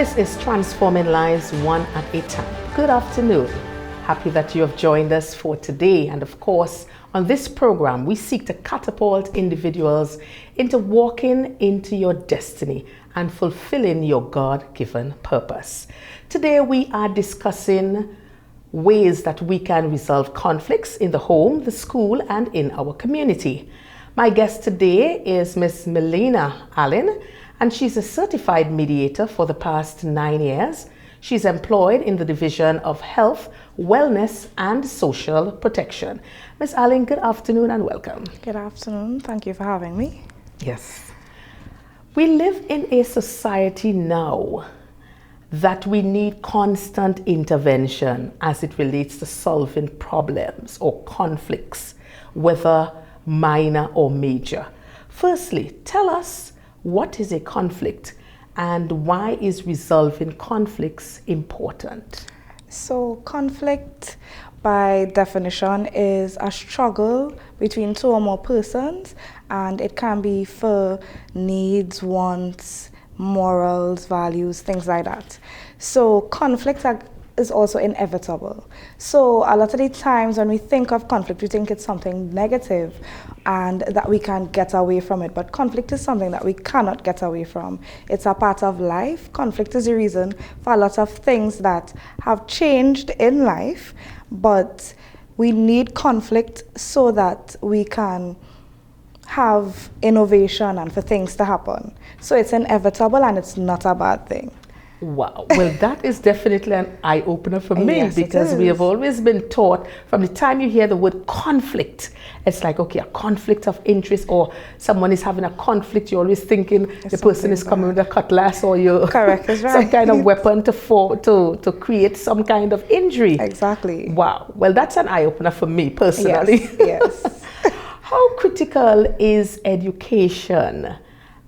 This is Transforming Lives One at a Time. Good afternoon. Happy that you have joined us for today. And of course, on this program, we seek to catapult individuals into walking into your destiny and fulfilling your God-given purpose. Today, we are discussing ways that we can resolve conflicts in the home, the school, and in our community. My guest today is Ms. Melina Allen, and she's a certified mediator for the past 9 years. She's employed in the Division of Health, Wellness, and Social Protection. Ms. Allen, good afternoon and welcome. Good afternoon. Thank you for having me. Yes. We live in a society now that we need constant intervention as it relates to solving problems or conflicts, whether minor or major. Firstly, tell us, what is a conflict and why is resolving conflicts important? So conflict, by definition, is a struggle between two or more persons, and it can be for needs, wants, morals, values, things like that. So conflict is also inevitable. So a lot of the times when we think of conflict, we think it's something negative and that we can get away from it. But conflict is something that we cannot get away from. It's a part of life. Conflict is the reason for a lot of things that have changed in life, but we need conflict so that we can have innovation and for things to happen. So it's inevitable and it's not a bad thing. Wow. Well, that is definitely an eye-opener for me, Yes, because we have always been taught from the time you hear the word conflict, it's like, okay, a conflict of interest, or someone is having a conflict, you're always thinking the person is coming with a cutlass or Correct, that's right. some kind of weapon to create some kind of injury. Exactly. Wow. Well, that's an eye-opener for me personally. Yes. How critical is education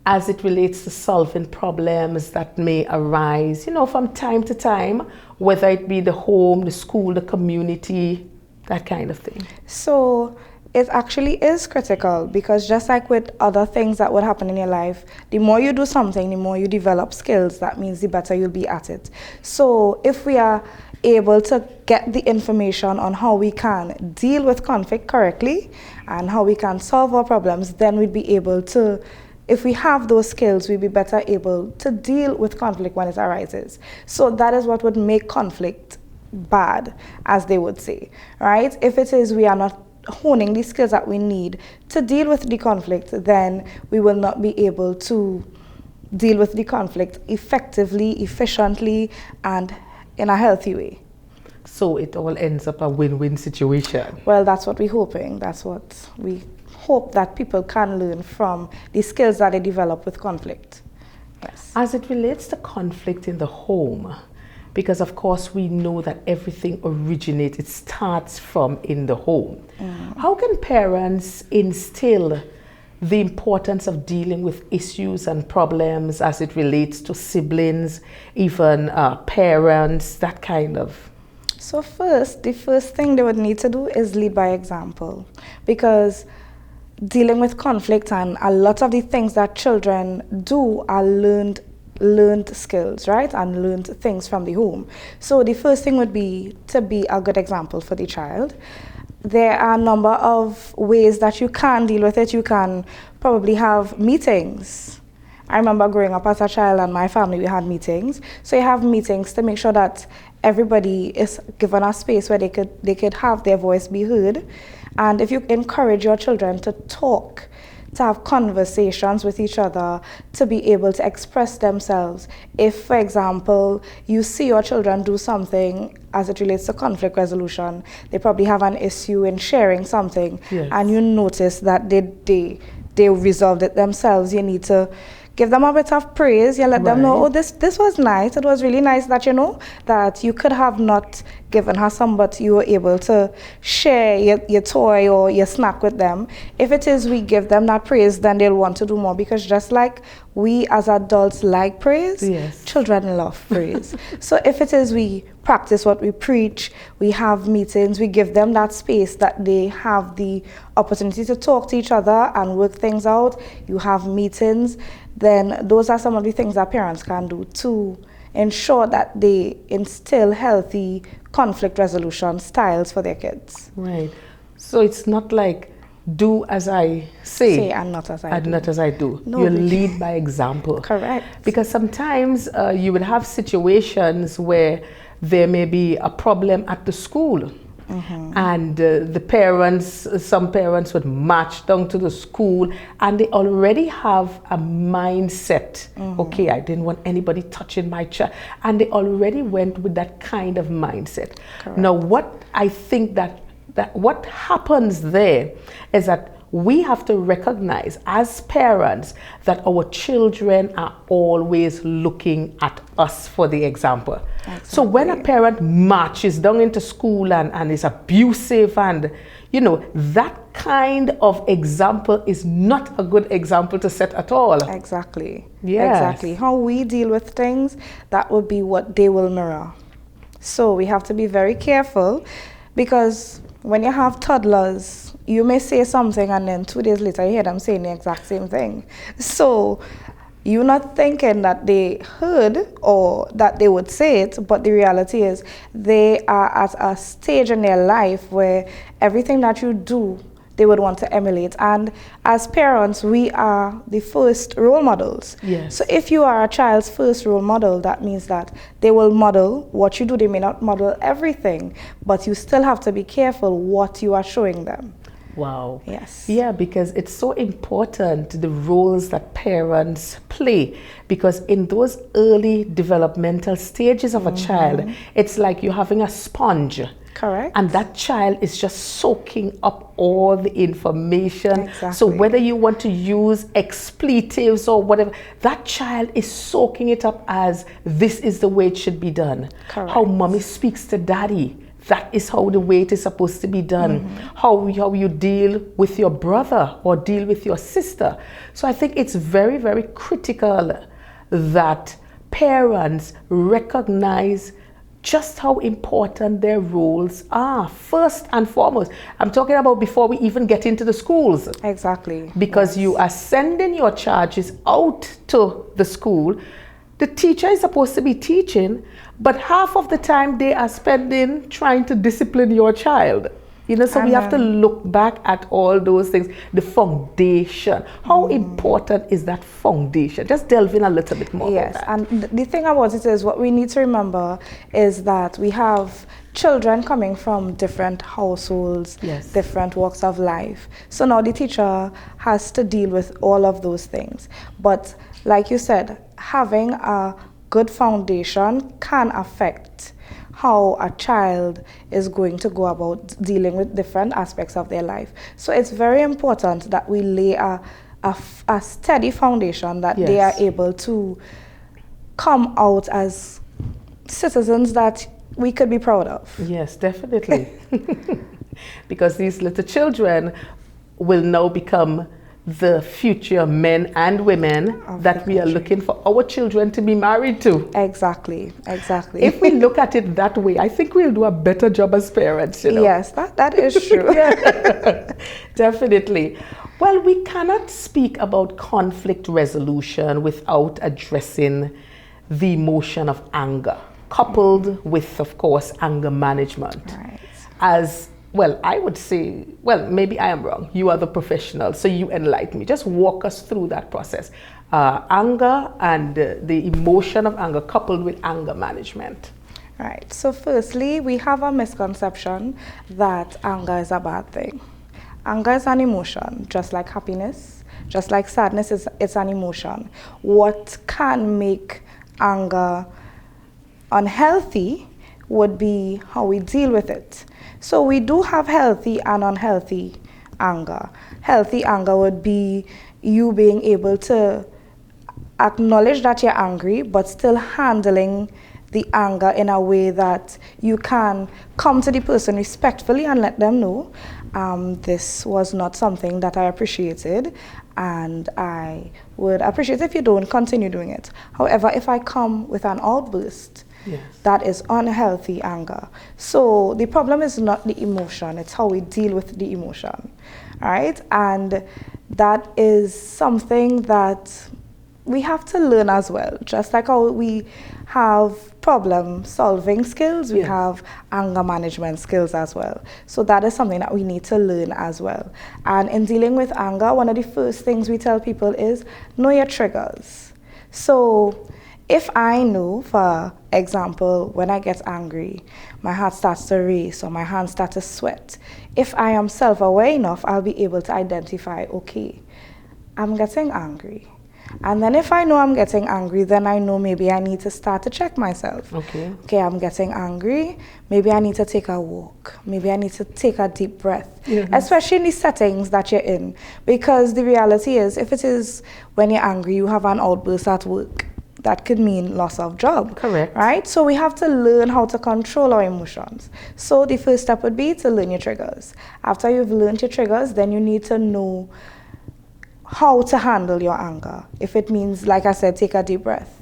as it relates to solving problems that may arise, from time to time, whether it be the home, the school, the community, that kind of thing? So it actually is critical, because just like with other things that would happen in your life, the more you do something, the more you develop skills. That means the better you'll be at it. So if we are able to get the information on how we can deal with conflict correctly and how we can solve our problems, then we'd be able to, if we have those skills, we'd be better able to deal with conflict when it arises. So that is what would make conflict bad, as they would say, right? If it is we are not honing the skills that we need to deal with the conflict, then we will not be able to deal with the conflict effectively, efficiently, and in a healthy way. So it all ends up a win-win situation. Well, that's what we're hoping. That's what we hope, that people can learn from the skills that they develop with conflict. Yes. As it relates to conflict in the home, because of course we know that everything originates, it starts from in the home. How can parents instill the importance of dealing with issues and problems as it relates to siblings, even parents, that kind of? So the first thing they would need to do is lead by example, because dealing with conflict and a lot of the things that children do are learned skills, right? And learned things from the home. So the first thing would be to be a good example for the child. There are a number of ways that you can deal with it. You can probably have meetings. I remember growing up as a child and my family, we had meetings. So you have meetings to make sure that everybody is given a space where they could have their voice be heard. And if you encourage your children to talk, to have conversations with each other, to be able to express themselves. If, for example, you see your children do something as it relates to conflict resolution, they probably have an issue in sharing something, yes, and you notice that they resolved it themselves, you need to give them a bit of praise. You let them know, oh, this was nice. It was really nice that, that you could have not given her some, but you were able to share your toy or your snack with them. If it is we give them that praise, then they'll want to do more, because just like we as adults like praise, yes, children love praise. So if it is we practice what we preach, we have meetings, we give them that space that they have the opportunity to talk to each other and work things out, you have meetings, then those are some of the things that parents can do to ensure that they instill healthy conflict resolution styles for their kids. Right. So it's not like do as I say And not as I and do. not as I do. No, You lead by example. Correct. Because sometimes you would have situations where there may be a problem at the school. And the parents, some parents would march down to the school and they already have a mindset. Okay, I didn't want anybody touching my child. And they already went with that kind of mindset. Correct. Now, what I think that what happens there is that we have to recognize as parents that our children are always looking at us for the example. Exactly. So when a parent marches down into school and is abusive and, you know, that kind of example is not a good example to set at all. Exactly. Yes. Exactly. How we deal with things, that would be what they will mirror. So we have to be very careful, because when you have toddlers, you may say something and then 2 days later you hear them saying the exact same thing. So you're not thinking that they heard or that they would say it, but the reality is they are at a stage in their life where everything that you do, they would want to emulate. And as parents, we are the first role models. Yes. So if you are a child's first role model, that means that they will model what you do. They may not model everything, but you still have to be careful what you are showing them. Wow. Yes. Yeah, because it's so important, the roles that parents play, because in those early developmental stages of a child, it's like you're having a sponge. Correct. And that child is just soaking up all the information. Exactly. So whether you want to use expletives or whatever, that child is soaking it up as this is the way it should be done. Correct. How mommy speaks to daddy, that is how the way it is supposed to be done. How you deal with your brother or deal with your sister. So I think it's very, very critical that parents recognize just how important their roles are, first and foremost. I'm talking about before we even get into the schools. Exactly. Because you are sending your charges out to the school. The teacher is supposed to be teaching, but half of the time they are spending trying to discipline your child. You know, so we have to look back at all those things. The foundation. How important is that foundation? Just delve in a little bit more. Yes, about that. and the thing about it is, what we need to remember is that we have children coming from different households, Yes. different walks of life. So now the teacher has to deal with all of those things. But like you said, having a good foundation can affect how a child is going to go about dealing with different aspects of their life. So it's very important that we lay a steady foundation that they are Yes. able to come out as citizens that we could be proud of. Yes, definitely. Because these little children will now become the future men and women that we are looking for our children to be married to. Exactly, exactly. If we look at it that way, I think we'll do a better job as parents, you know. Yes, that is true. Yeah. Definitely. Well, we cannot speak about conflict resolution without addressing the emotion of anger, coupled with, of course, anger management. Right. As well, I would say, well, maybe I am wrong. You are the professional, so you enlighten me. Just walk us through that process. Anger and the emotion of anger coupled with anger management. Right. So firstly, we have a misconception that anger is a bad thing. Anger is an emotion, just like happiness, just like sadness, it's an emotion. What can make anger unhealthy would be how we deal with it. So we do have healthy and unhealthy anger. Healthy anger would be you being able to acknowledge that you're angry, but still handling the anger in a way that you can come to the person respectfully and let them know, this was not something that I appreciated, and I would appreciate if you don't continue doing it. However, if I come with an outburst, Yes. that is unhealthy anger. So the problem is not the emotion, it's how we deal with the emotion, all right? And that is something that we have to learn as well. Just like how we have problem solving skills, we have anger management skills as well. So that is something that we need to learn as well. And in dealing with anger, one of the first things we tell people is know your triggers. So if I know, for example, when I get angry, my heart starts to race or my hands start to sweat, if I am self-aware enough, I'll be able to identify, okay, I'm getting angry. And then if I know I'm getting angry, then I know maybe I need to start to check myself. Okay, I'm getting angry. Maybe I need to take a walk. Maybe I need to take a deep breath, especially in the settings that you're in. Because the reality is, if it is when you're angry, you have an outburst at work, that could mean loss of job. Correct. Right? So we have to learn how to control our emotions. So the first step would be to learn your triggers. After you've learned your triggers, then you need to know how to handle your anger. If it means, like I said, take a deep breath.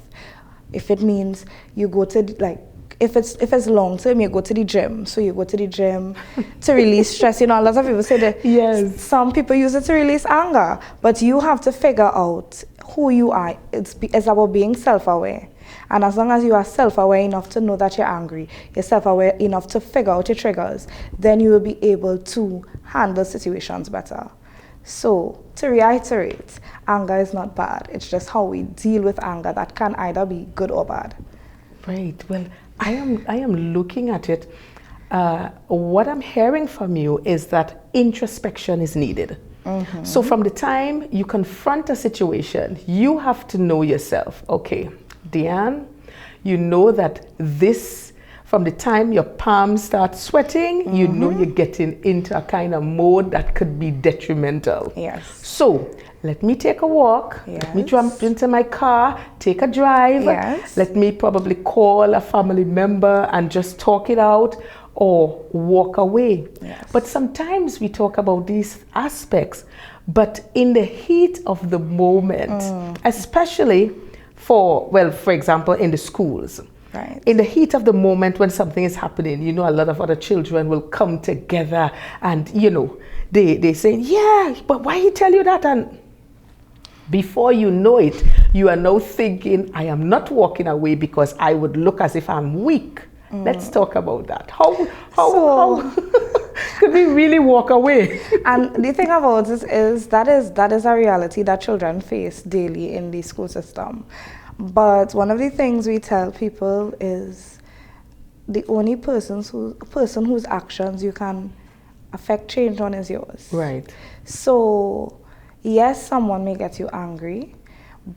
If it means you go to, like, if it's long term, you go to the gym. So you go to the gym to release stress. You know, a lot of people say that some people use it to release anger, but you have to figure out who you are. It's about being self-aware. And as long as you are self-aware enough to know that you're angry, you're self-aware enough to figure out your triggers, then you will be able to handle situations better. So, to reiterate, anger is not bad. It's just how we deal with anger that can either be good or bad. Right. Well, I am looking at it. What I'm hearing from you is that introspection is needed. So from the time you confront a situation, you have to know yourself. Okay, Dianne, you know that this, from the time your palms start sweating, you know you're getting into a kind of mode that could be detrimental. Yes. So let me take a walk. Let me jump into my car, take a drive. Yes. Let me probably call a family member and just talk it out, or walk away. Yes. But sometimes we talk about these aspects, but in the heat of the moment, especially for example, in the schools. Right. In the heat of the moment when something is happening, you know, a lot of other children will come together and, you know, they say, yeah, but why he tell you that? And before you know it, you are now thinking, I am not walking away because I would look as if I'm weak. Let's talk about that. How could we really walk away? And the thing about it is that is a reality that children face daily in the school system. But one of the things we tell people is the only person whose actions you can affect change on is yours. Right. So yes, someone may get you angry,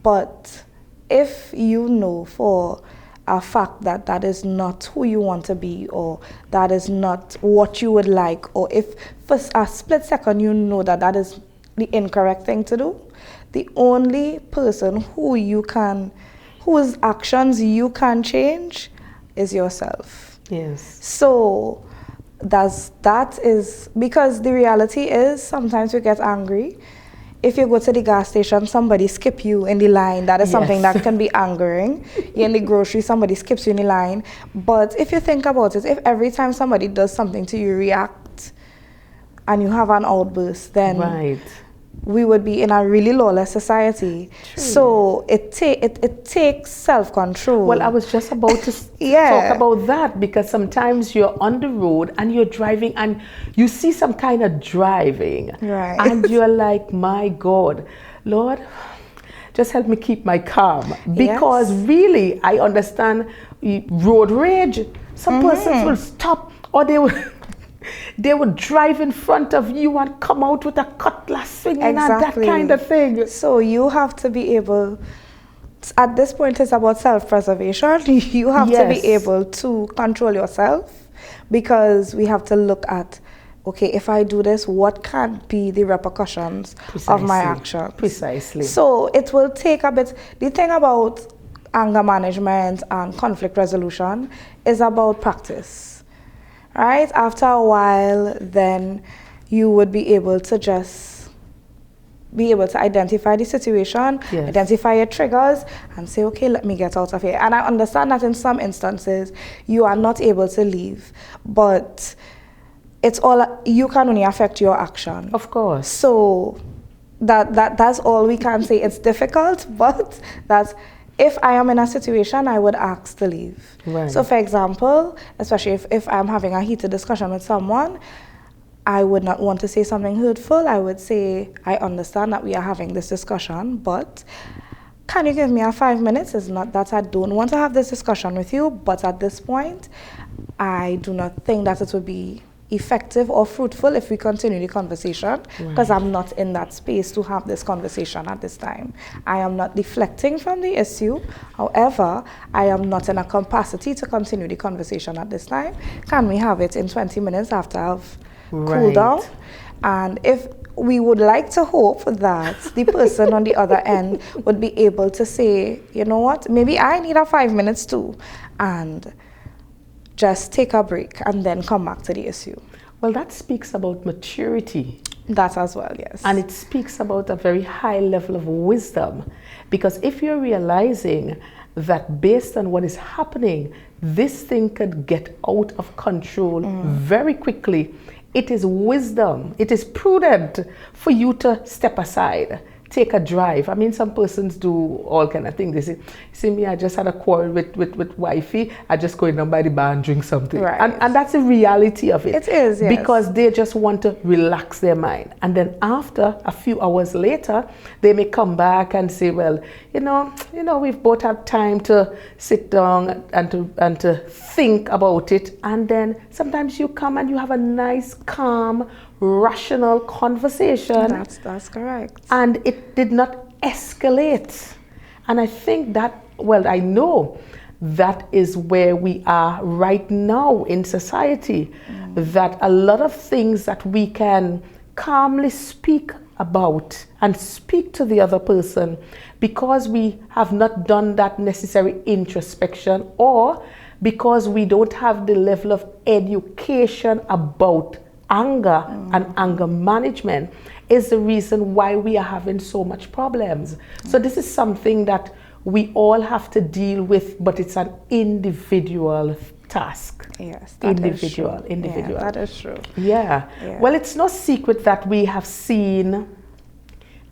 but if you know for a fact that that is not who you want to be, or that is not what you would like, or if for a split second you know that that is the incorrect thing to do, the only person whose actions you can change is yourself. Yes. So that is because the reality is sometimes we get angry. If you go to the gas station, somebody skip you in the line. That is something that can be angering. You're in the grocery, somebody skips you in the line. But if you think about it, if every time somebody does something to you, react, and you have an outburst, then we would be in a really lawless society. True. So it takes self-control. Well, I was just about to talk about that, because sometimes you're on the road and you're driving and you see some kind of driving. Right. And you're like, my God, Lord, just help me keep my calm. Because really, I understand road rage. Some persons will stop, or they would drive in front of you and come out with a cutlass swinging and that kind of thing. So you have to be able, at this point it's about self-preservation. You have to be able to control yourself, because we have to look at, okay, if I do this, what can be the repercussions of my actions? Precisely. So it will take a bit. The thing about anger management and conflict resolution is about practice. Right? After a while, then you would be able to just be able to identify the situation, identify your triggers, and say, okay, let me get out of here. And I understand that in some instances, you are not able to leave, but it's all, you can only affect your action. Of course. So that's all we can say. It's difficult, but that's if I am in a situation, I would ask to leave. Right. So for example, especially if I'm having a heated discussion with someone, I would not want to say something hurtful. I would say, I understand that we are having this discussion, but can you give me a 5 minutes? It's not that I don't want to have this discussion with you, but at this point, I do not think that it would be effective or fruitful if we continue the conversation, because I'm not in that space to have this conversation at this time. I am not deflecting from the issue. However, I am not in a capacity to continue the conversation at this time. Can we have it in 20 minutes after I've cooled down? And if we would like to hope that the person on the other end would be able to say, you know what, maybe I need a 5 minutes too, and just take a break and then come back to the issue. Well, that speaks about maturity. That as well, yes. And it speaks about a very high level of wisdom. Because if you're realizing that based on what is happening, this thing could get out of control very quickly, it is wisdom, it is prudent for you to step aside, take a drive. I mean, some persons do all kind of things. They say, see me, I just had a quarrel with wifey, I just go in and by the bar and drink something. Right. And that's the reality of it. It is, yes. Because they just want to relax their mind. And then after, a few hours later, they may come back and say, well, you know, we've both had time to sit down and to think about it. And then sometimes you come and you have a nice, calm, rational conversation. That's correct. And it did not escalate. And I think that, well, I know that is where we are right now in society, that a lot of things that we can calmly speak about and speak to the other person, because we have not done that necessary introspection, or because we don't have the level of education about anger and anger management, is the reason why we are having so much problems. So this is something that we all have to deal with, but it's an individual task. Yes, individual. Yeah, that is true. Yeah. Well, it's no secret that we have seen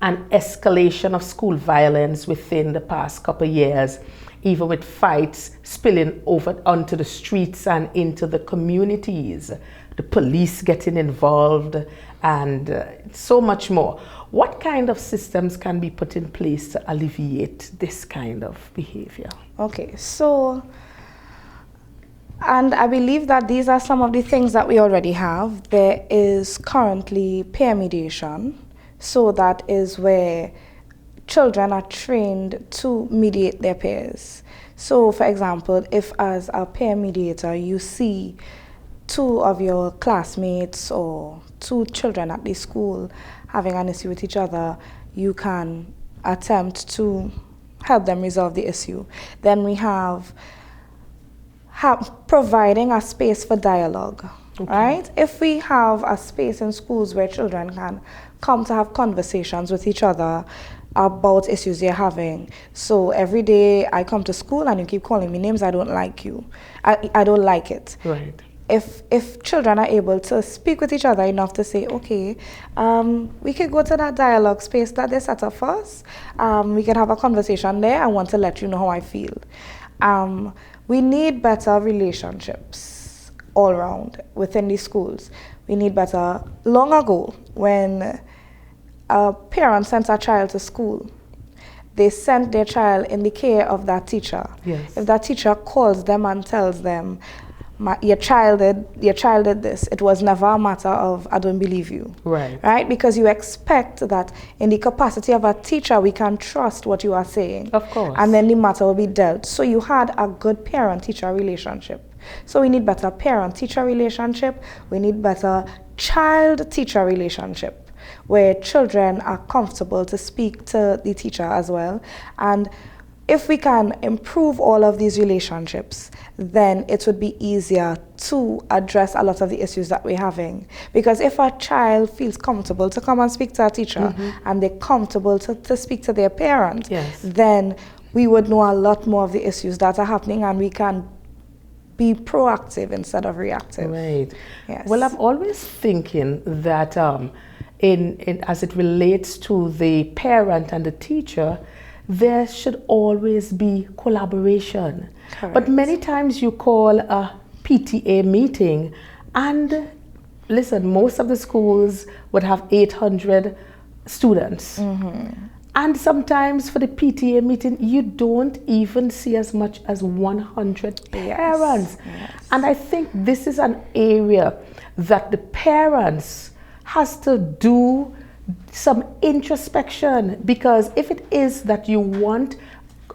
an escalation of school violence within the past couple of years, even with fights spilling over onto the streets and into the communities, the police getting involved, and so much more. What kind of systems can be put in place to alleviate this kind of behavior? Okay, so, and I believe that these are some of the things that we already have. There is currently peer mediation. So that is where children are trained to mediate their peers. So for example, if as a peer mediator you see two of your classmates or two children at the school having an issue with each other, you can attempt to help them resolve the issue. Then we have providing a space for dialogue, right? If we have a space in schools where children can come to have conversations with each other about issues they're having. So every day I come to school and you keep calling me names, I don't like you. I don't like it. Right. If children are able to speak with each other enough to say, okay, we could go to that dialogue space that they set up for us. We can have a conversation there. I want to let you know how I feel. We need better relationships all around within the schools. We need better. Long ago, when a parent sent a child to school, they sent their child in the care of that teacher. Yes. If that teacher calls them and tells them, your child did this, it was never a matter of, I don't believe you. Right. Right? Because you expect that in the capacity of a teacher, we can trust what you are saying. Of course. And then the matter will be dealt. So you had a good parent-teacher relationship. So we need better parent-teacher relationship. We need better child-teacher relationship, where children are comfortable to speak to the teacher as well. And if we can improve all of these relationships, then it would be easier to address a lot of the issues that we're having. Because if a child feels comfortable to come and speak to a teacher, and they're comfortable to speak to their parent, then we would know a lot more of the issues that are happening, and we can be proactive instead of reactive. Right. Yes. Well, I'm always thinking that in as it relates to the parent and the teacher, there should always be collaboration. Correct. But many times you call a PTA meeting, and listen, most of the schools would have 800 students. And sometimes for the PTA meeting, you don't even see as much as 100 parents. Yes. And I think this is an area that the parents has to do some introspection, because if it is that you want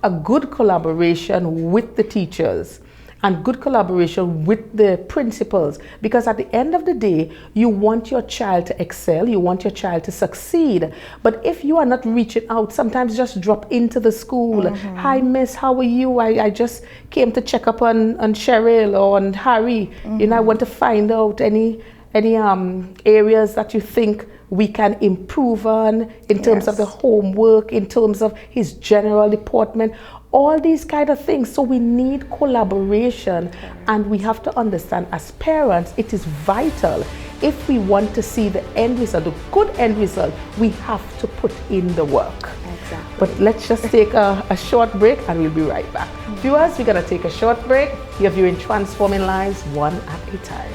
a good collaboration with the teachers and good collaboration with the principals, because at the end of the day, you want your child to excel, you want your child to succeed. But if you are not reaching out, sometimes just drop into the school. Hi, miss, how are you? I just came to check up on Cheryl or on Harry. You know, I want to find out any areas that you think we can improve on in terms of the homework, in terms of his general deportment, all these kind of things. So we need collaboration, and we have to understand as parents, it is vital. If we want to see the end result, the good end result, we have to put in the work. Exactly. But let's just take a short break and we'll be right back. Viewers, we're gonna take a short break. You're viewing Transforming Lives One at a Time.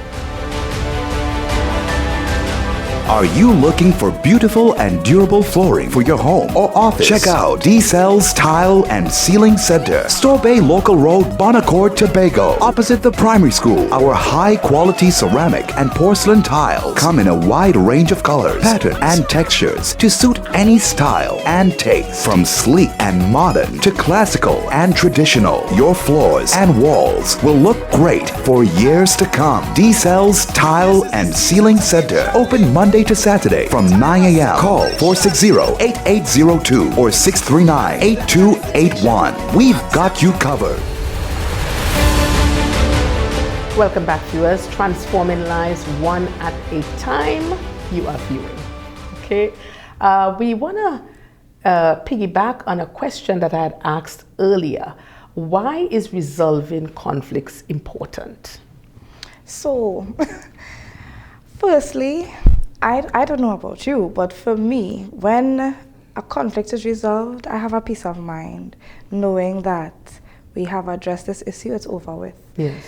Are you looking for beautiful and durable flooring for your home or office? Check out D-Cell's Tile and Ceiling Center, Store Bay Local Road, Bonacord, Tobago, opposite the primary school. Our high-quality ceramic and porcelain tiles come in a wide range of colors, patterns, and textures to suit any style and taste. From sleek and modern to classical and traditional, your floors and walls will look great for years to come. D-Cell's Tile and Ceiling Center, open Monday to Saturday from 9 a.m. Call 460-8802 or 639-8281. We've got you covered. Welcome back, viewers. Transforming Lives One at a Time. You are viewing. Okay. We want to piggyback on a question that I had asked earlier. Why is resolving conflicts important? So, firstly, I don't know about you, but for me, when a conflict is resolved, I have a peace of mind knowing that we have addressed this issue, it's over with. Yes.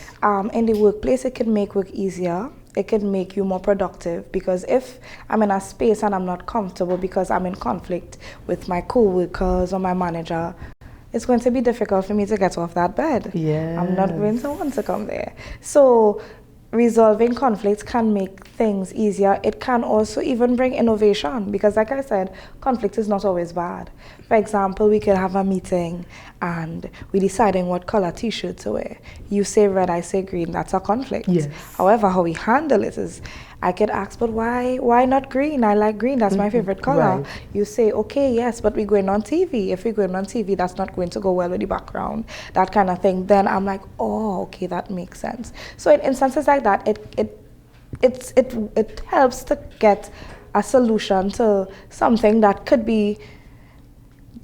In the workplace, it can make work easier. It can make you more productive, because if I'm in a space and I'm not comfortable because I'm in conflict with my co-workers or my manager, it's going to be difficult for me to get off that bed. Yeah. I'm not going to want to come there. So resolving conflicts can make things easier. It can also even bring innovation, because like I said, conflict is not always bad. For example, we could have a meeting and we're deciding what color t-shirt to wear. You say red, I say green, that's a conflict. Yes. However, how we handle it is, I could ask, but why not green? I like green, that's my favorite color. Right. You say, okay, yes, but we're going on TV. If we're going on TV, that's not going to go well with the background, that kind of thing. Then I'm like, oh, okay, that makes sense. So in instances like that, it helps to get a solution to something that could be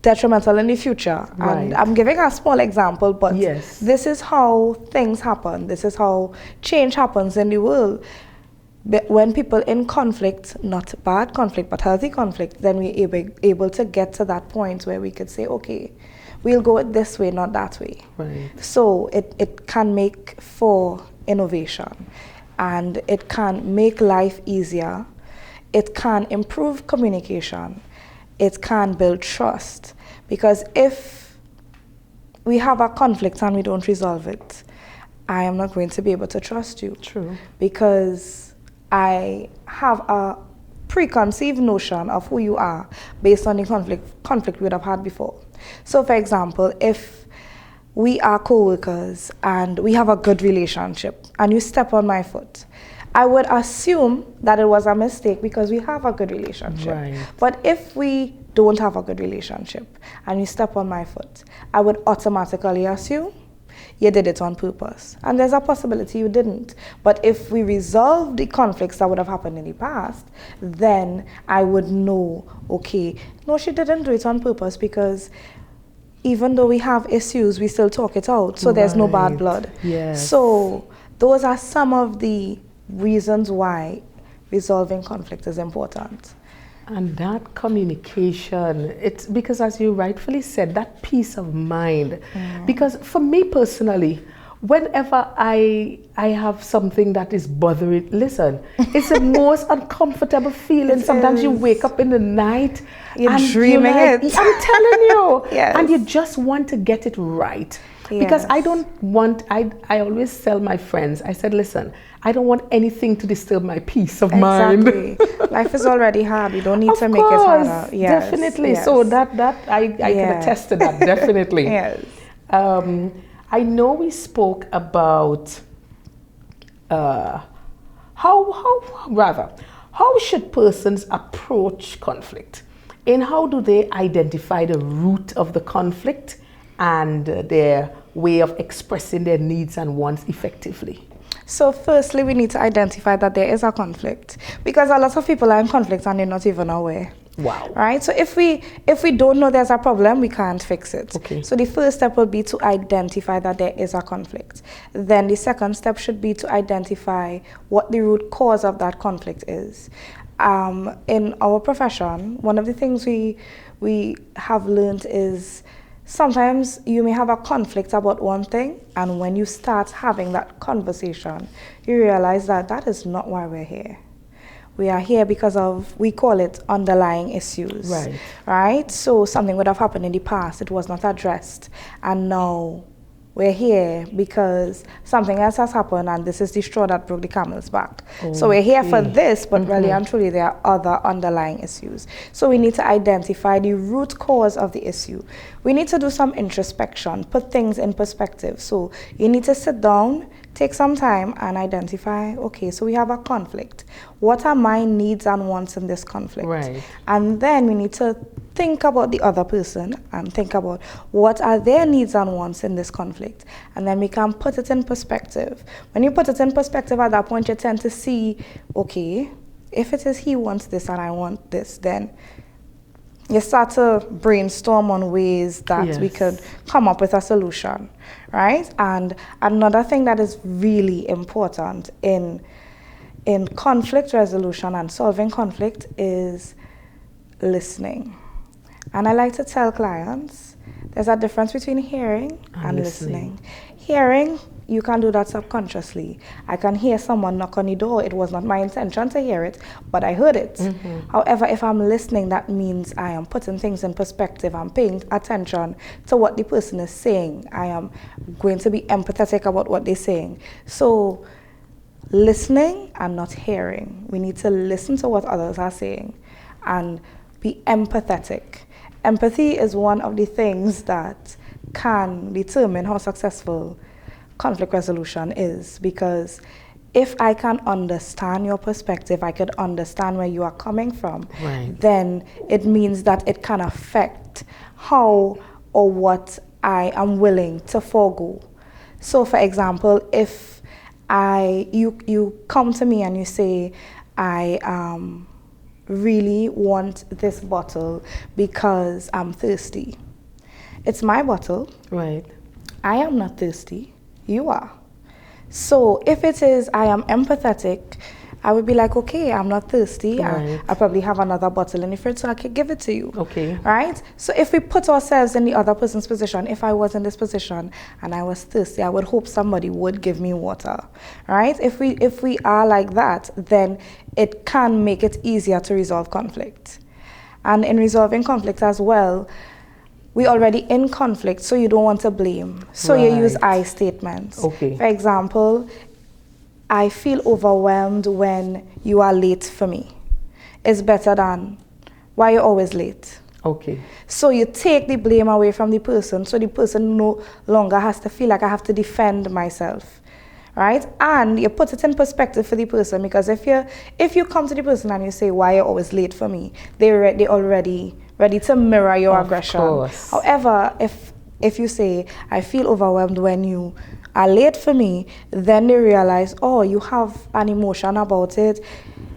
detrimental in the future. Right. And I'm giving a small example, but yes, this is how things happen. This is how change happens in the world. But when people in conflict, not bad conflict, but healthy conflict, then we're able to get to that point where we could say, okay, we'll go it this way, not that way. Right. So it can make for innovation, and it can make life easier. It can improve communication. It can build trust, because if we have a conflict and we don't resolve it, I am not going to be able to trust you. True. Because I have a preconceived notion of who you are based on the conflict we would have had before. So for example, if we are co-workers and we have a good relationship and you step on my foot, I would assume that it was a mistake because we have a good relationship. Right. But if we don't have a good relationship and you step on my foot, I would automatically assume you did it on purpose. And there's a possibility you didn't. But if we resolve the conflicts that would have happened in the past, then I would know, okay, no, she didn't do it on purpose, because even though we have issues, we still talk it out. So there's no bad blood. Yes. So those are some of the reasons why resolving conflict is important. And that communication, it's because, as you rightfully said, that peace of mind. Because for me personally, whenever I have something that is bothering, listen, it's the most uncomfortable feeling. Sometimes you wake up in the night you're dreaming like, it. I'm telling you. Yes. And you just want to get it right. Because I don't want, I always tell my friends, I said, listen, I don't want anything to disturb my peace of mind. Exactly. Life is already hard. You don't need to make it harder. Yes. Definitely. Yes. So that I can attest to that, definitely. Yes. I know we spoke about how should persons approach conflict, and how do they identify the root of the conflict and their way of expressing their needs and wants effectively? So firstly, we need to identify that there is a conflict, because a lot of people are in conflict and they're not even aware. Wow. Right? So if we don't know there's a problem, we can't fix it. Okay. So the first step will be to identify that there is a conflict. Then the second step should be to identify what the root cause of that conflict is. In our profession, one of the things we have learned is sometimes you may have a conflict about one thing, and when you start having that conversation, you realize that that is not why we're here. We are here because of, we call it underlying issues. Right. Right? So something would have happened in the past, it was not addressed, and now we're here because something else has happened, and this is the straw that broke the camel's back. Okay. So we're here for this, but really and truly there are other underlying issues. So we need to identify the root cause of the issue. We need to do some introspection, put things in perspective. So you need to sit down, take some time and identify, okay, so we have a conflict. What are my needs and wants in this conflict? Right. And then we need to think about the other person and think about what are their needs and wants in this conflict. And then we can put it in perspective. When you put it in perspective, at that point you tend to see, okay, if it is he wants this and I want this, then you start to brainstorm on ways that we could come up with a solution, right? And another thing that is really important in conflict resolution and solving conflict is listening. And I like to tell clients, there's a difference between hearing and listening. Hearing, you can do that subconsciously. I can hear someone knock on the door. It was not my intention to hear it, but I heard it. However, if I'm listening, that means I am putting things in perspective. I'm paying attention to what the person is saying. I am going to be empathetic about what they're saying. So listening and not hearing. We need to listen to what others are saying and be empathetic. Empathy is one of the things that can determine how successful conflict resolution is, because if I can understand your perspective, I could understand where you are coming from, then it means that it can affect how or what I am willing to forego. So for example, if you come to me and you say, I really want this bottle because I'm thirsty. It's my bottle. Right. I am not thirsty. You are. So if it is I am empathetic, I would be like, okay, I'm not thirsty. I probably have another bottle in the fridge, so I could give it to you. Okay. Right? So if we put ourselves in the other person's position, if I was in this position and I was thirsty, I would hope somebody would give me water. Right? If we are like that, then it can make it easier to resolve conflict. And in resolving conflict as well, we're already in conflict, so you don't want to blame. So you use I statements. Okay. For example, I feel overwhelmed when you are late for me. It's better than, why are you always late? Okay. So you take the blame away from the person, so the person no longer has to feel like I have to defend myself. Right? And you put it in perspective for the person, because if you come to the person and you say, why are you always late for me? They're already ready to mirror your aggression. Course. However, if you say, I feel overwhelmed when you are late for me, then they realize, oh, you have an emotion about it,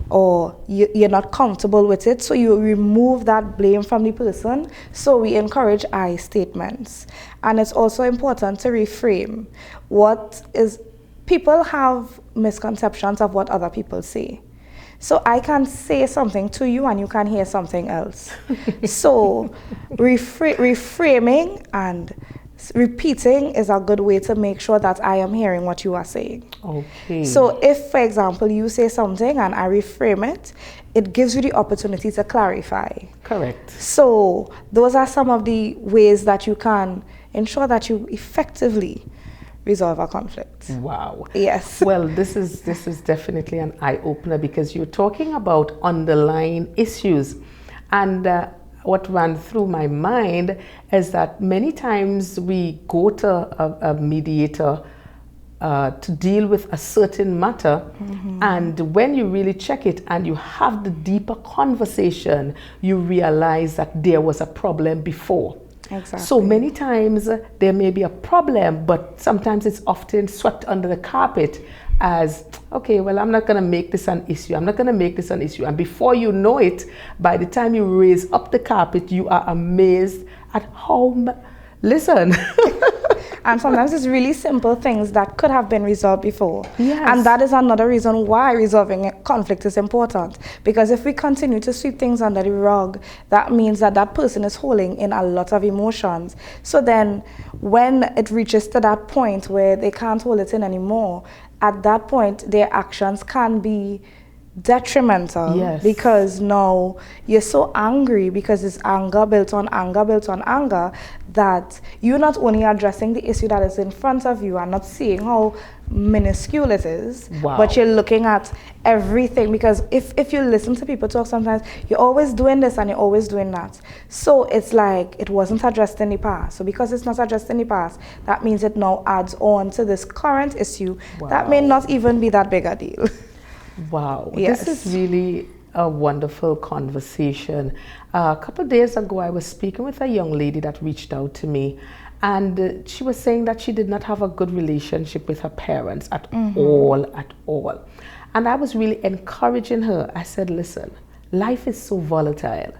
or you're not comfortable with it, so you remove that blame from the person. So we encourage I statements. And it's also important to reframe. People have misconceptions of what other people say. So I can say something to you and you can hear something else. So reframing and repeating is a good way to make sure that I am hearing what you are saying. Okay. So if, for example, you say something and I reframe it, it gives you the opportunity to clarify. Correct. So those are some of the ways that you can ensure that you effectively resolve a conflict. Wow. Yes. Well, this is definitely an eye-opener, because you're talking about underlying issues. And what ran through my mind is that many times we go to a mediator to deal with a certain matter, and when you really check it and you have the deeper conversation, you realize that there was a problem before. Exactly. So many times there may be a problem, but sometimes it's often swept under the carpet as, okay, well, I'm not going to make this an issue. I'm not going to make this an issue. And before you know it, by the time you raise up the carpet, you are amazed at how, listen. And sometimes it's really simple things that could have been resolved before. Yes. And that is another reason why resolving a conflict is important. Because if we continue to sweep things under the rug, that means that that person is holding in a lot of emotions. So then when it reaches to that point where they can't hold it in anymore, at that point their actions can be detrimental. Yes. Because now you're so angry, because it's anger built on anger, that you're not only addressing the issue that is in front of you and not seeing how minuscule it is, wow, but you're looking at everything. Because if you listen to people talk, sometimes you're always doing this and you're always doing that. So it's like it wasn't addressed in the past. So because it's not addressed in the past, that means it now adds on to this current issue. Wow. That may not even be that big a deal. Wow, Yes. This is really a wonderful conversation. A couple of days ago, I was speaking with a young lady that reached out to me, and she was saying that she did not have a good relationship with her parents at all. And I was really encouraging her. I said, listen, life is so volatile.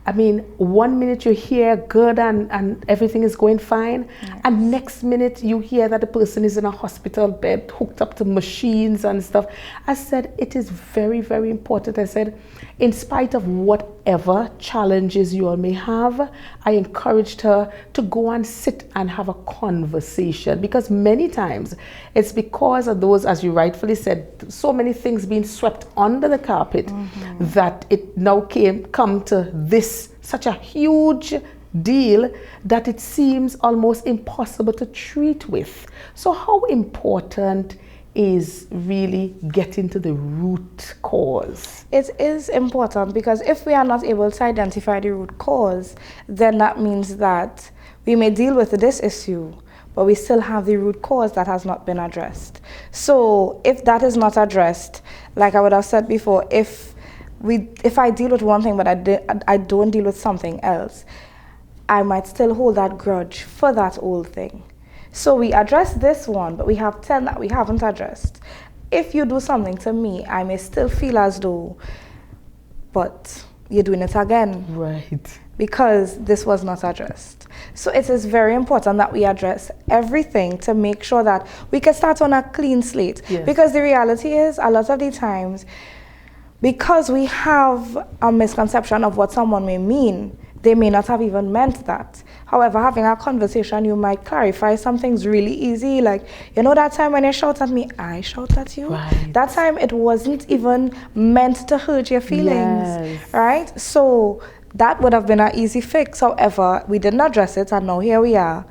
I mean, 1 minute you hear good and everything is going fine, yes, and next minute you hear that the person is in a hospital bed hooked up to machines and stuff. I said, it is very, very important. I said, in spite of whatever challenges you all may have, I encouraged her to go and sit and have a conversation, because many times it's because of those, as you rightfully said, so many things being swept under the carpet, that it now come to this such a huge deal that it seems almost impossible to treat with. So how important is really getting to the root cause? It is important, because if we are not able to identify the root cause, then that means that we may deal with this issue, but we still have the root cause that has not been addressed. So if that is not addressed, like I would have said before, if I deal with one thing but I don't deal with something else, I might still hold that grudge for that old thing. So we address this one, but we have 10 that we haven't addressed. If you do something to me, I may still feel as though, but you're doing it again. Right. Because this was not addressed. So it is very important that we address everything to make sure that we can start on a clean slate. Yes. Because the reality is, a lot of the times, because we have a misconception of what someone may mean, they may not have even meant that. However, having a conversation, you might clarify some things really easy. Like, you know that time when you shout at me, I shout at you? Right. That time it wasn't even meant to hurt your feelings, yes, right? So that would have been an easy fix. However, we didn't address it, and now here we are,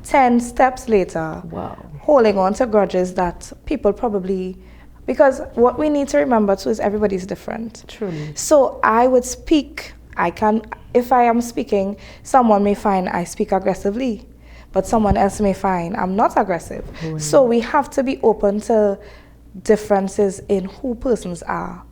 10 steps later, wow, holding on to grudges that people probably... Because what we need to remember too is everybody's different. truly. So I would speak, if I am speaking, someone may find I speak aggressively, but someone else may find I'm not aggressive. Right. So we have to be open to differences in who persons are.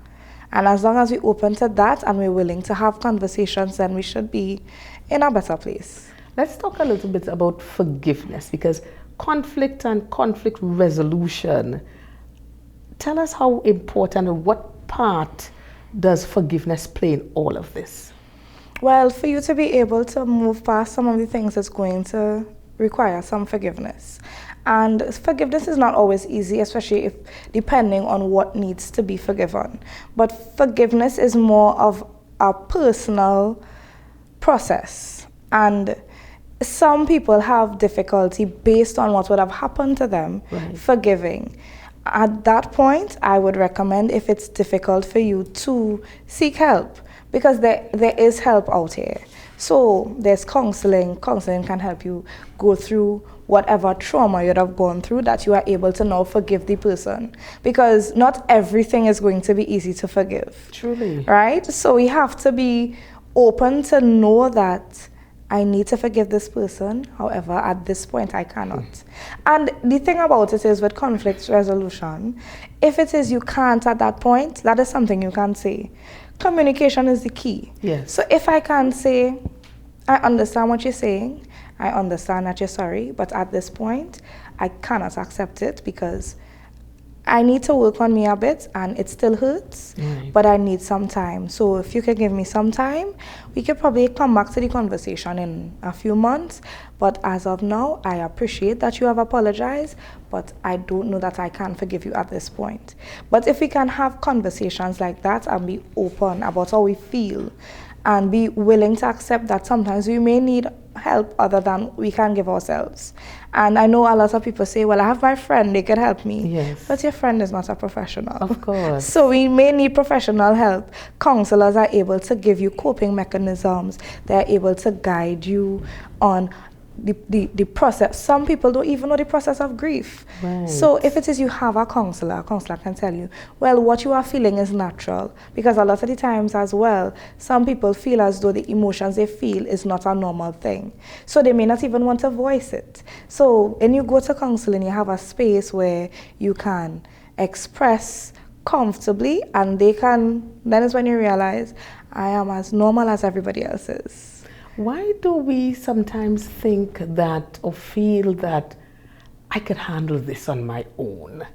And as long as we're open to that and we're willing to have conversations, then we should be in a better place. Let's talk a little bit about forgiveness, because conflict and conflict resolution, tell us how important and what part does forgiveness play in all of this? Well, for you to be able to move past some of the things, it's going to require some forgiveness. And forgiveness is not always easy, especially if depending on what needs to be forgiven. But forgiveness is more of a personal process. And some people have difficulty based on what would have happened to them forgiving. At that point, I would recommend, if it's difficult for you, to seek help, because there is help out here. So there's counseling. Counseling can help you go through whatever trauma you'd have gone through, that you are able to now forgive the person. Because not everything is going to be easy to forgive. Truly. Right? So we have to be open to know that I need to forgive this person. However, at this point, I cannot. And the thing about it is, with conflict resolution, if it is you can't at that point, that is something you can say. Communication is the key. Yes. So if I can say, I understand what you're saying, I understand that you're sorry, but at this point, I cannot accept it because I need to work on me a bit and it still hurts, but I need some time. So if you could give me some time, we could probably come back to the conversation in a few months. But as of now, I appreciate that you have apologized, but I don't know that I can forgive you at this point. But if we can have conversations like that and be open about how we feel and be willing to accept that sometimes we may need help other than we can give ourselves. And I know a lot of people say, well, I have my friend, they could help me. Yes. But your friend is not a professional. Of course. So we may need professional help. Counselors are able to give you coping mechanisms. They're able to guide you on the process. Some people don't even know the process of grief. Right. So if it is you have a counselor can tell you, well, what you are feeling is natural. Because a lot of the times as well, some people feel as though the emotions they feel is not a normal thing. So they may not even want to voice it. So when you go to counseling, you have a space where you can express comfortably, and then is when you realize, I am as normal as everybody else is. Why do we sometimes think that or feel that I could handle this on my own?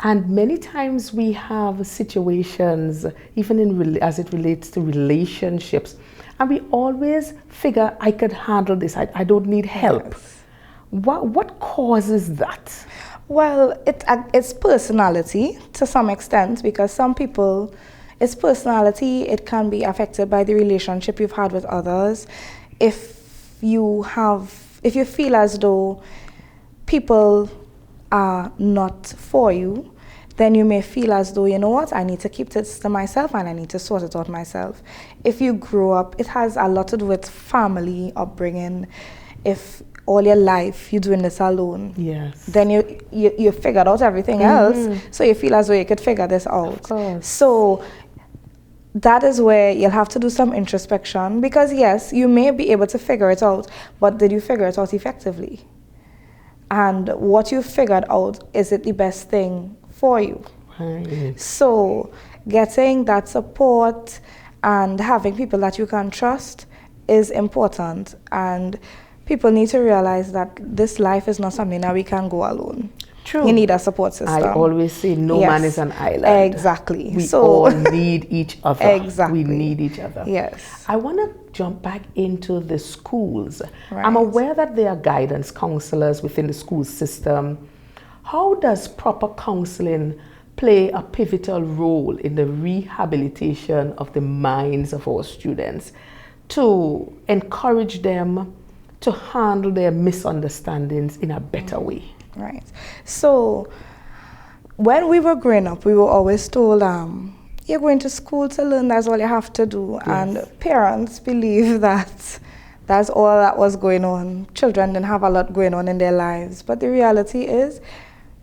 And many times we have situations, even as it relates to relationships, and we always figure I could handle this, I don't need help. Yes. What causes that? Well, it's personality to some extent, because some people, it's personality. It can be affected by the relationship you've had with others. If you feel as though people are not for you, then you may feel as though, you know what, I need to keep this to myself and I need to sort it out myself. If you grow up, it has a lot to do with family, upbringing. If all your life you're doing this alone, yes, then you figured out everything else, so you feel as though you could figure this out. Of course. So that is where you'll have to do some introspection, because yes, you may be able to figure it out, but did you figure it out effectively? And what you figured out, is it the best thing for you? Right. So getting that support and having people that you can trust is important, and people need to realize that this life is not something that we can go alone. True. You need a support system. I always say no man is an island. Exactly. We all need each other. Exactly. We need each other. Yes. I want to jump back into the schools. Right. I'm aware that there are guidance counselors within the school system. How does proper counseling play a pivotal role in the rehabilitation of the minds of our students to encourage them to handle their misunderstandings in a better way? Right. So when we were growing up, we were always told, you're going to school to learn, that's all you have to do. Yes. And parents believe that that's all that was going on. Children didn't have a lot going on in their lives. But the reality is,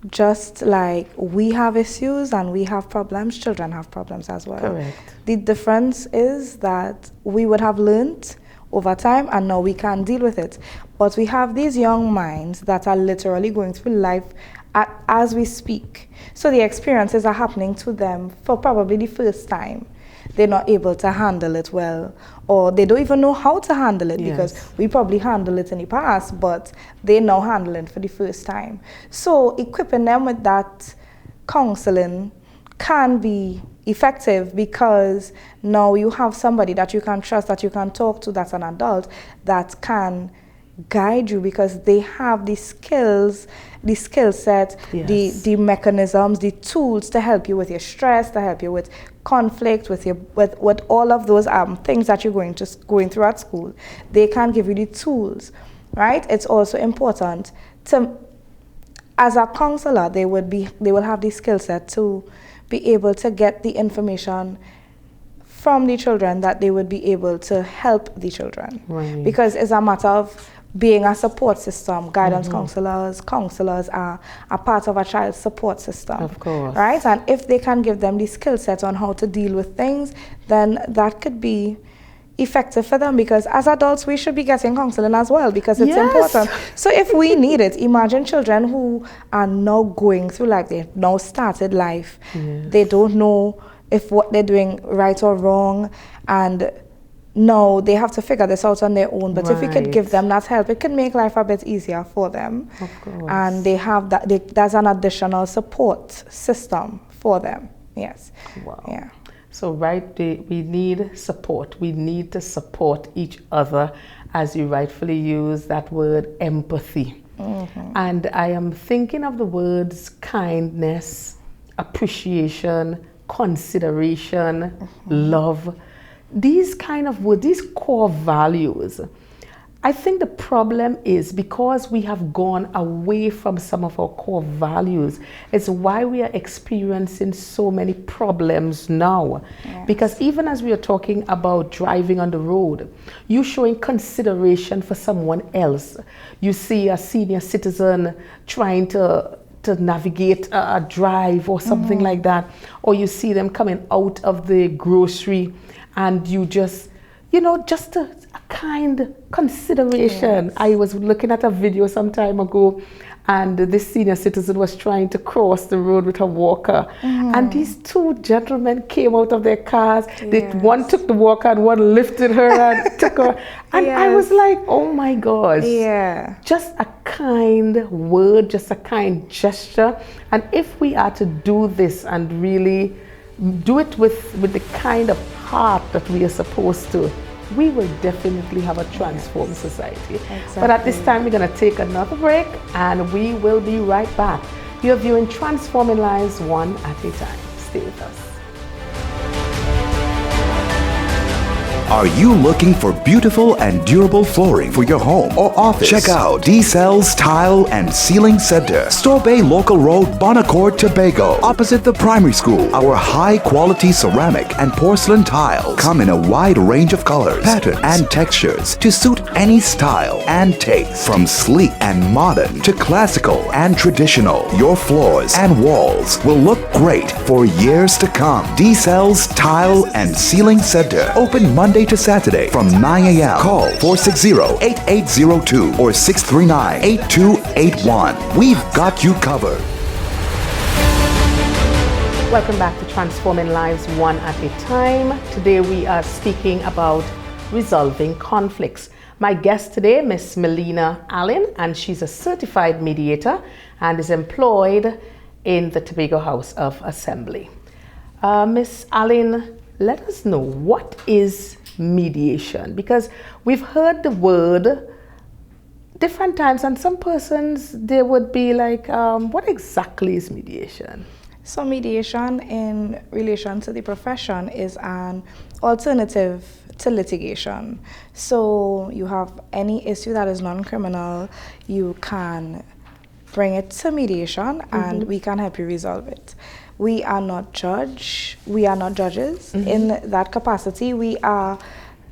just like we have issues and we have problems, children have problems as well. Correct. The difference is that we would have learned over time, and now we can deal with it. But we have these young minds that are literally going through life as we speak. So the experiences are happening to them for probably the first time. They're not able to handle it well, or they don't even know how to handle it. Yes. Because we probably handled it in the past, but they now handle it for the first time. So equipping them with that counseling can be effective, because now you have somebody that you can trust, that you can talk to, that's an adult, that can guide you because they have the skills, the skill set, the mechanisms, the tools to help you with your stress, to help you with conflict, with all of those things that you're going through at school. They can give you the tools, right? It's also important to, as a counselor, they will have the skill set to be able to get the information from the children that they would be able to help the children. Right. Because it's a matter of being a support system. Guidance counselors are a part of a child's support system. Of course. Right? And if they can give them the skill set on how to deal with things, then that could be effective for them, because as adults we should be getting counseling as well, because it's important. So if we need it, imagine children who are now going through life, they've now started life, they don't know if what they're doing right or wrong, and no, they have to figure this out on their own. But if we could give them that help, it can make life a bit easier for them. Of course. And they have that, there's an additional support system for them. Yes. Wow. Yeah. So we need support. We need to support each other, as you rightfully use that word, empathy. And I am thinking of the words kindness, appreciation, consideration, love. These kind of words, these core values. I think the problem is because we have gone away from some of our core values. It's why we are experiencing so many problems now. Yes. Because even as we are talking about driving on the road, you showing consideration for someone else. You see a senior citizen trying to navigate a drive or something like that, or you see them coming out of the grocery and you just, just a kind consideration. Yes. I was looking at a video some time ago, and this senior citizen was trying to cross the road with a walker, and these two gentlemen came out of their cars. One took the walker and one lifted her and took her, and I was like, oh my gosh, just a kind word, just a kind gesture. And if we are to do this and really do it with the kind of heart that we are supposed to, we will definitely have a transformed society. Exactly. But at this time, we're going to take another break, and we will be right back. You're viewing Transforming Lives One at a Time. Stay with us. Are you looking for beautiful and durable flooring for your home or office? Check out D-Cell's Tile and Ceiling Center, Store Bay Local Road, Bonacord, Tobago, opposite the primary school. Our high-quality ceramic and porcelain tiles come in a wide range of colors, patterns, and textures to suit any style and taste. From sleek and modern to classical and traditional, your floors and walls will look great for years to come. D-Cell's Tile and Ceiling Center, open Monday to Saturday from 9 a.m. Call 460-8802 or 639-8281. We've got you covered. Welcome back to Transforming Lives One at a Time. Today we are speaking about resolving conflicts. My guest today, Miss Melina Allen, and she's a certified mediator and is employed in the Tobago House of Assembly. Miss Allen, let us know, what is mediation? Because we've heard the word different times, and some persons, they would be like, what exactly is mediation? So mediation in relation to the profession is an alternative to litigation. So you have any issue that is non-criminal, you can bring it to mediation and we can help you resolve it. We are not judges in that capacity. We are,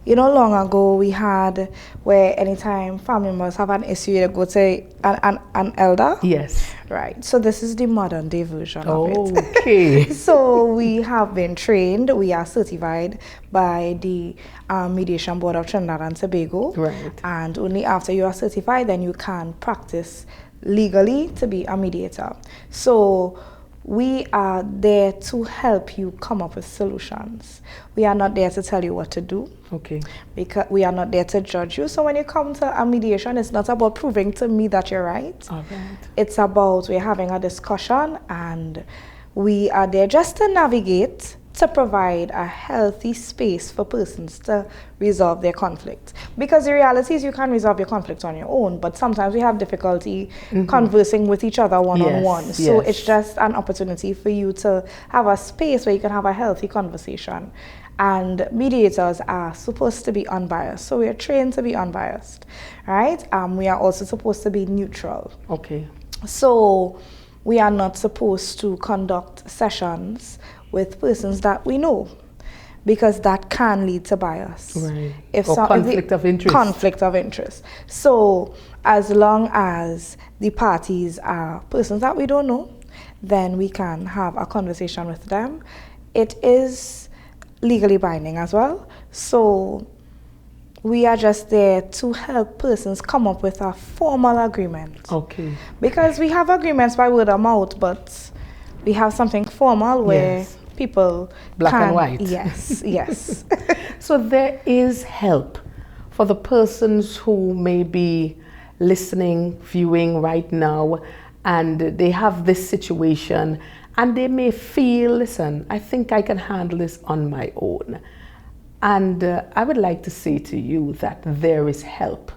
long ago we had where anytime family members have an issue, you go to an elder. Yes. Right. So this is the modern day version of it. Okay. So we have been trained, we are certified by the Mediation Board of Trinidad and Tobago. Right. And only after you are certified, then you can practice legally to be a mediator. So we are there to help you come up with solutions. We are not there to tell you what to do. Okay. Because we are not there to judge you. So when you come to a mediation, it's not about proving to me that you're right. All right. It's about we're having a discussion, and we are there just to navigate to provide a healthy space for persons to resolve their conflict. Because the reality is you can't resolve your conflict on your own, but sometimes we have difficulty conversing with each other one-on-one. So it's just an opportunity for you to have a space where you can have a healthy conversation. And mediators are supposed to be unbiased. So we are trained to be unbiased, right? We are also supposed to be neutral. Okay. So we are not supposed to conduct sessions with persons that we know, because that can lead to bias. Right. Or conflict of interest. Conflict of interest. So as long as the parties are persons that we don't know, then we can have a conversation with them. It is legally binding as well. So we are just there to help persons come up with a formal agreement. Okay. Because we have agreements by word of mouth, but we have something formal where people black and white. Yes, yes. So there is help for the persons who may be listening, viewing right now, and they have this situation and they may feel, listen, I think I can handle this on my own. And I would like to say to you that there is help.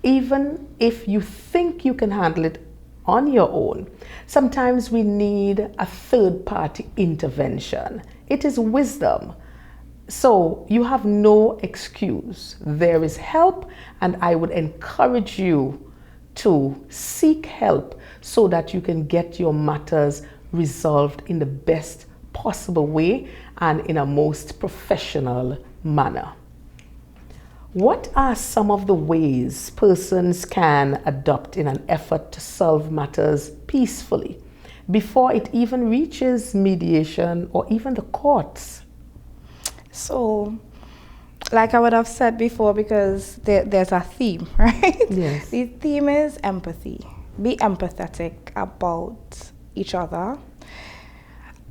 Even if you think you can handle it on your own, sometimes we need a third-party intervention. It is wisdom. So you have no excuse. There is help, and I would encourage you to seek help so that you can get your matters resolved in the best possible way and in a most professional manner. What are some of the ways persons can adopt in an effort to solve matters peacefully before it even reaches mediation or even the courts? So, like I would have said before, because there's a theme, right? Yes. The theme is empathy. Be empathetic about each other.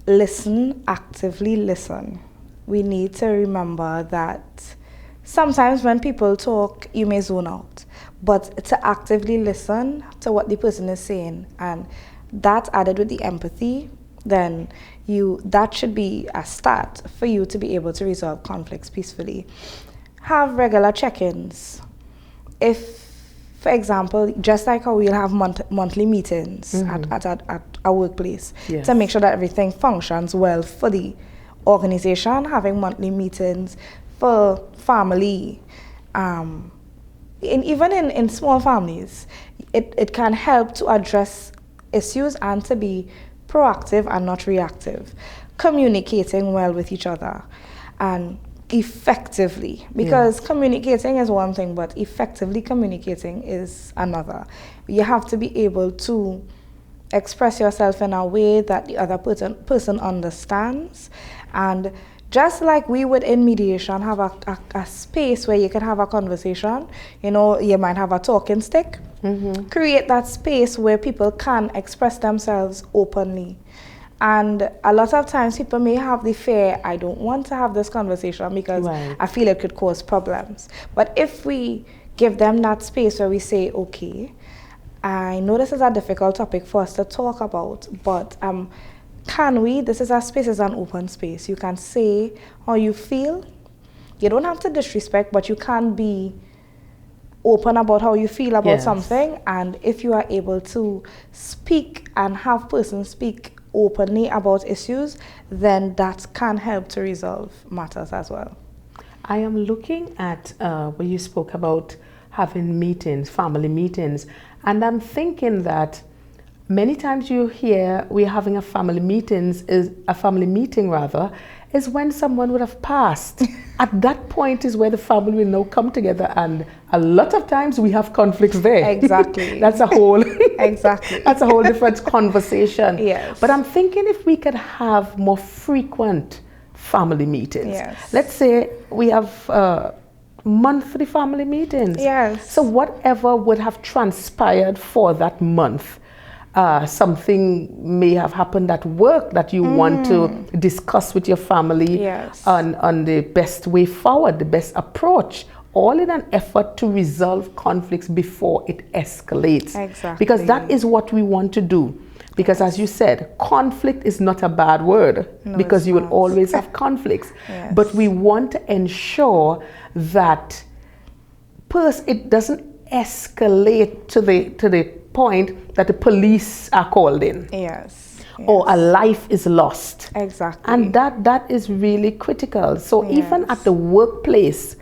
Listen, actively listen. We need to remember that sometimes when people talk, you may zone out, but to actively listen to what the person is saying, and that added with the empathy, then that should be a start for you to be able to resolve conflicts peacefully. Have regular check-ins. If, for example, just like how we'll have monthly meetings at our workplace to make sure that everything functions well for the organization, having monthly meetings for family, even in small families, it can help to address issues and to be proactive and not reactive. Communicating well with each other and effectively, because communicating is one thing, but effectively communicating is another. You have to be able to express yourself in a way that the other person understands. And just like we would in mediation have a space where you can have a conversation, you might have a talking stick, create that space where people can express themselves openly. And a lot of times people may have the fear, I don't want to have this conversation because I feel it could cause problems. But if we give them that space where we say, okay, I know this is a difficult topic for us to talk about, but this is a space, is an open space. You can say how you feel. You don't have to disrespect, but you can be open about how you feel about something. And if you are able to speak and have persons speak openly about issues, then that can help to resolve matters as well. I am looking at where you spoke about having meetings, family meetings, and I'm thinking that many times you hear we're having a family meeting is when someone would have passed. At that point is where the family will now come together, and a lot of times we have conflicts there. Exactly. That's a whole exactly. That's a whole different conversation. Yes. But I'm thinking if we could have more frequent family meetings. Yes. Let's say we have monthly family meetings. Yes. So whatever would have transpired for that month, something may have happened at work that you want to discuss with your family on the best way forward, the best approach, all in an effort to resolve conflicts before it escalates. Exactly. Because that is what we want to do. Because as you said, conflict is not a bad word, No, because it's you will not. always have conflicts. Yes. But we want to ensure that it doesn't escalate to the point that the police are called in. Yes. Or a life is lost. Exactly. And that is really critical. So even Yes. at the workplace,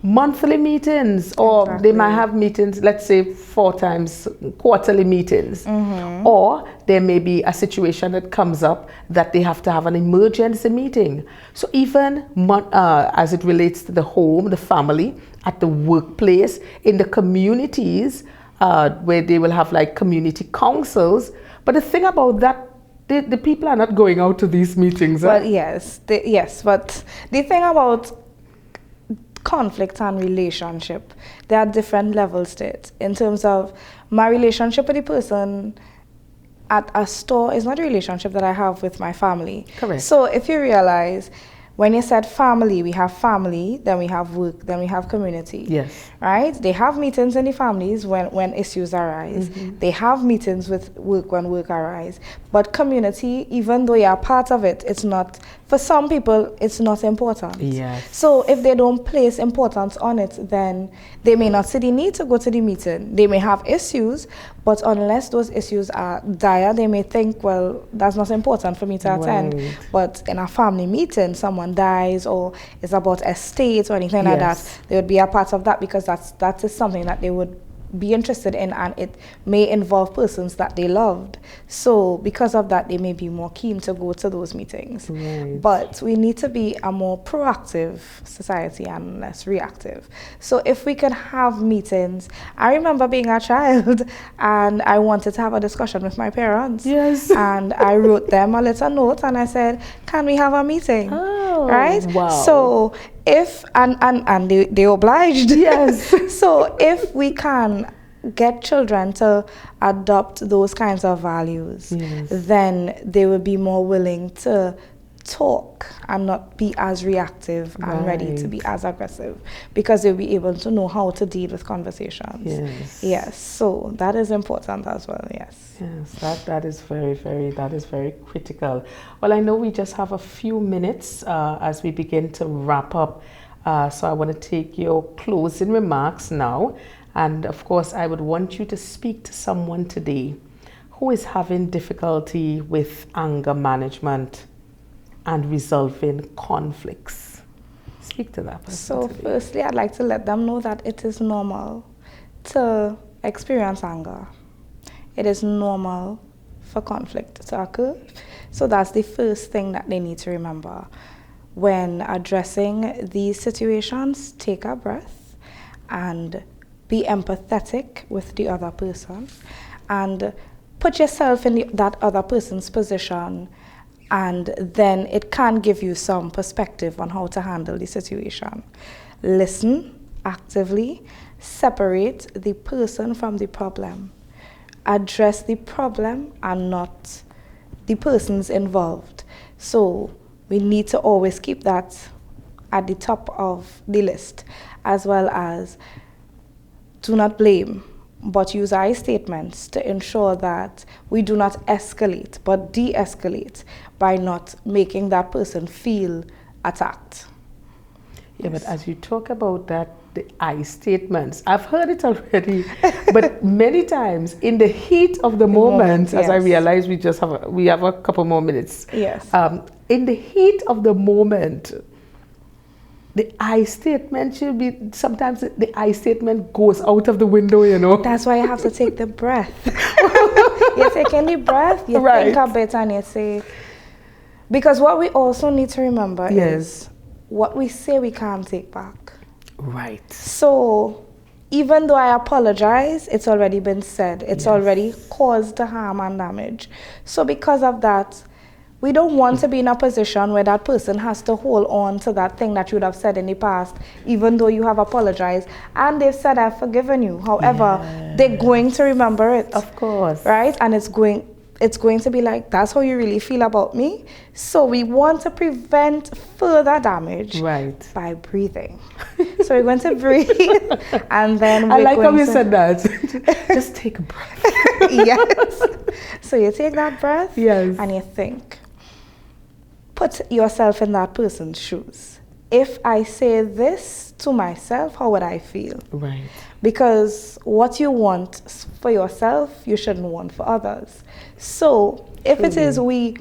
monthly meetings, or they might have meetings, let's say 4 times, quarterly meetings. Or there may be a situation that comes up that they have to have an emergency meeting. So even as it relates to the home, the family, at the workplace, in the communities, where they will have like community councils. But the thing about that, the people are not going out to these meetings. Well, yes, but the thing about conflict and relationship, there are different levels to it. In terms of my relationship with the person at a store is not a relationship that I have with my family. Correct. So if you realize, when you said family, then we have work, then we have community. Yes. Right? They have meetings in the families when issues arise. They have meetings with work when work arise. But community, even though you are part of it, it's not, for some people, it's not important. Yes. So if they don't place importance on it, then they may not see the need to go to the meeting. They may have issues, but unless those issues are dire, they may think, well, that's not important for me to attend. Right. But in a family meeting, someone dies or it's about estate or anything like that, Yes. they would be a part of that, because that is something that they would be interested in, and it may involve persons that they loved. So because of that, they may be more keen to go to those meetings. Right. But we need to be a more proactive society and less reactive. So if we could have meetings, I remember being a child and I wanted to have a discussion with my parents. Yes. And I wrote them a little note and I said, can we have a meeting? Oh, Right? wow. So if, and they obliged. Yes. So if we can get children to adopt those kinds of values, Yes. then they will be more willing to talk and not be as reactive and ready to be as aggressive, because they'll be able to know how to deal with conversations. Yes. Yes, so that is important as well. Yes. Yes, that is very critical. Well, I know we just have a few minutes as we begin to wrap up. So I want to take your closing remarks now. And of course, I would want you to speak to someone today who is having difficulty with anger management and resolving conflicts. Speak to that person So today. firstly, I'd like to let them know that it is normal to experience anger. It is normal for conflict to occur. So that's the first thing that they need to remember. When addressing these situations, take a breath and be empathetic with the other person and put yourself in that other person's position, and then it can give you some perspective on how to handle the situation. Listen actively, separate the person from the problem. Address the problem and not the persons involved. So we need to always keep that at the top of the list, as well as do not blame, but use I statements to ensure that we do not escalate, but de-escalate by not making that person feel attacked. Yeah, but as you talk about that, the I statements, I've heard it already, but many times in the heat of the moment, as I yes. realize we have a couple more minutes. Yes. In the heat of the moment, the I statement should be, sometimes the I statement goes out of the window, you know. That's why you have to take the breath. You take in the breath, you Right. think a bit, and you say, because what we also need to remember is what we say we can't take back. Right. So even though I apologize, it's already been said. It's already caused the harm and damage. So because of that, we don't want to be in a position where that person has to hold on to that thing that you would have said in the past, even though you have apologized and they've said, I've forgiven you. However, they're going to remember it. Of course. Right? And it's going, it's going to be like, that's how you really feel about me. So we want to prevent further damage by breathing. So we're going to breathe, and then we're I like how going you to... said that. Just take a breath. Yes. So you take that breath, and you think. Put yourself in that person's shoes. If I say this to myself, how would I feel? Right. Because what you want for yourself, you shouldn't want for others. So if it is we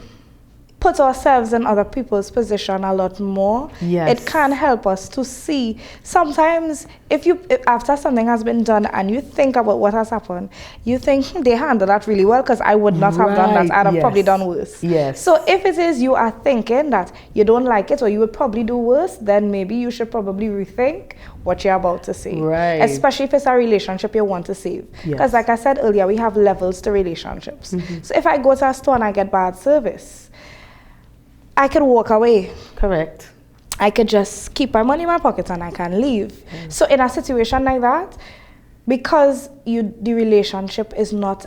put ourselves in other people's position a lot more, it can help us to see. Sometimes if after something has been done and you think about what has happened, you think they handled that really well, because I would not have done that. I'd have probably done worse. So if it is you are thinking that you don't like it or you would probably do worse, then maybe you should probably rethink what you're about to say. Especially if it's a relationship you want to save. Because like I said earlier, we have levels to relationships. So if I go to a store and I get bad service, I could walk away. Correct. I could just keep my money in my pocket and I can leave. So in a situation like that, because the relationship is not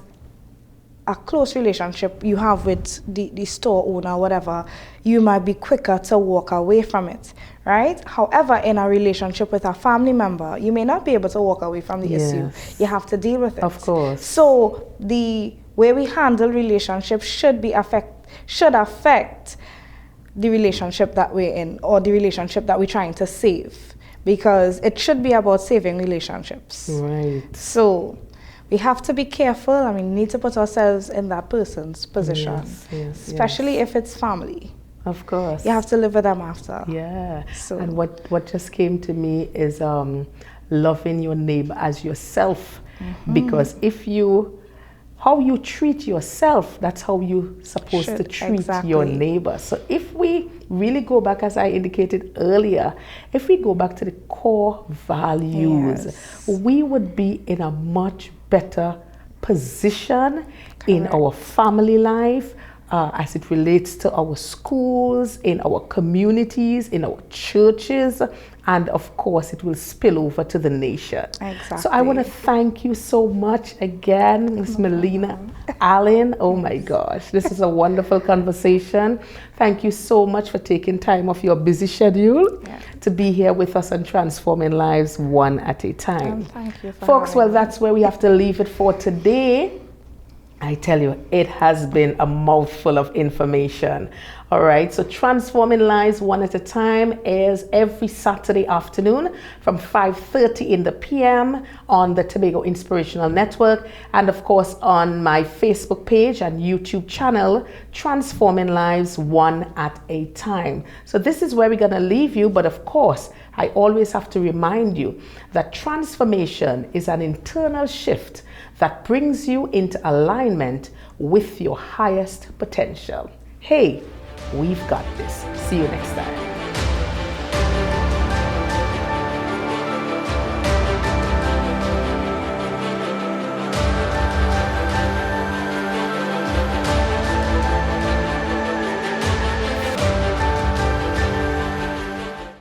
a close relationship you have with the store owner, whatever, you might be quicker to walk away from it, right? However, in a relationship with a family member, you may not be able to walk away from the issue. You have to deal with it. Of course. So the way we handle relationships should affect the relationship that we're in, or the relationship that we're trying to save, because it should be about saving relationships. Right. So we have to be careful. I mean, we need to put ourselves in that person's position, especially if it's family. Of course. You have to live with them after. Yeah. So. And what just came to me is loving your neighbor as yourself, because how you treat yourself, that's how you're supposed to treat your neighbor. So if we really go back, as I indicated earlier, if we go back to the core values, we would be in a much better position in our family life, as it relates to our schools, in our communities, in our churches, and of course it will spill over to the nation. So I want to thank you so much again, Ms. Melina Allen. Oh my gosh, this is a wonderful conversation. Thank you so much for taking time off your busy schedule to be here with us on Transforming Lives One at a Time. Thank you for folks. Well, that's where we have to leave it for today. I tell you, it has been a mouthful of information. All right, so Transforming Lives One at a Time is every Saturday afternoon from 5:30 p.m. on the Tobago Inspirational Network, and of course on my Facebook page and YouTube channel, Transforming Lives One at a Time. So this is where we're gonna leave you, but of course, I always have to remind you that transformation is an internal shift that brings you into alignment with your highest potential. Hey, we've got this. See you next time.